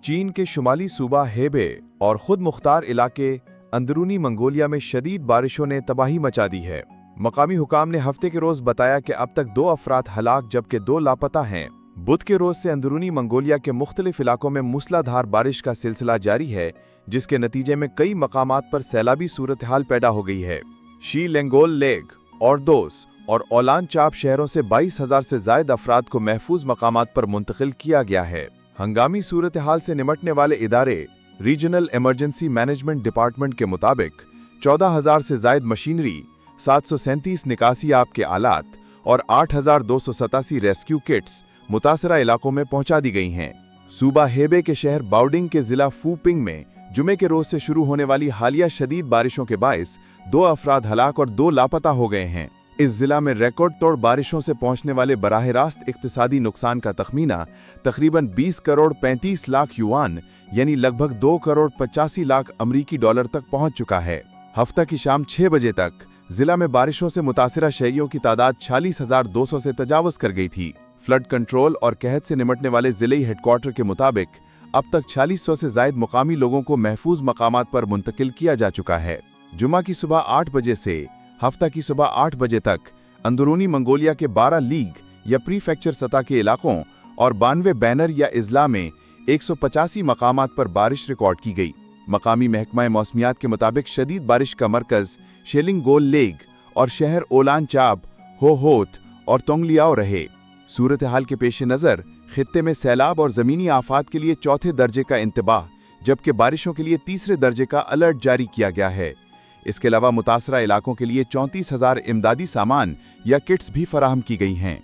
चीन के शुमाली सूबा हेबे और खुद मुख्तार इलाके अंदरूनी मंगोलिया में शदीद बारिशों ने तबाही मचा दी है। मकामी हुकाम ने हफ्ते के रोज बताया कि अब तक 2 अफराद हलाक जबकि 2 लापता हैं। बुध के रोज से अंदरूनी मंगोलिया के मुख्तलिफ इलाकों में मूसलाधार बारिश का सिलसिला जारी है, जिसके नतीजे में कई मकामात पर सैलाबी सूरत हाल पैदा हो गई है। शी लेंगोल लेग, ऑर्दोस और ओलान चाप शहरों से 22,000 से ज्यादा अफराद को महफूज मकामात पर मुंतकिल किया गया है। हंगामी सूरत हाल से निमटने वाले इदारे रीजनल इमरजेंसी मैनेजमेंट डिपार्टमेंट के मुताबिक 14,000 से ज्यादा मशीनरी, 737 निकासी आब के आलात और 8,287 रेस्क्यू किट्स मुतासरा इलाकों में पहुंचा दी गई हैं। सूबा हेबे के शहर बाउडिंग के जिला फूपिंग में जुमे के रोज से शुरू होने वाली हालिया शदीद बारिशों के बायस 2 अफराद हलाक और 2 लापता हो गए हैं। इस जिला में रिकॉर्ड तोड़ बारिशों से पहुंचने वाले बराह रास्त इक्तिसादी नुकसान का तखमीना तकरीबन 20 करोड़ 35 लाख युआन यानी लगभग 2 करोड़ 85 लाख अमरीकी डॉलर तक पहुंच चुका है। हफ्ता की शाम 6 बजे तक जिला में बारिशों से मुतासिरा शहरियों की तादाद 46,200 से तजावज कर गई थी। फ्लड कंट्रोल और कहत से निमटने वाले जिले हेडक्वार्टर के मुताबिक अब तक 4600 से ज्यादा मुकामी लोगों को महफूज मकामात पर मुंतकिल किया जा चुका है। जुमा की सुबह 8 बजे से हफ्ता की सुबह 8 बजे तक अंदरूनी मंगोलिया के 12 लीग या प्रीफेक्चर सतह के इलाकों और 92 बैनर या इजला में 185 मकामात पर बारिश रिकॉर्ड की गई। मकामी महकमा मौसमियात के मुताबिक शदीद बारिश का मरकज शेलिंगोल लेग और शहर ओलान चाब, होहोत और तोंगलियाओ रहे। सूरत हाल के पेश नज़र खित्ते में सैलाब और ज़मीनी आफात के लिए 4थे दर्जे का इंतबाह जबकि बारिशों के लिए 3रे दर्जे का अलर्ट जारी किया गया है। इसके अलावा मुतासरा इलाकों के लिए 34,000 इमदादी सामान या किट्स भी फराहम की गई हैं।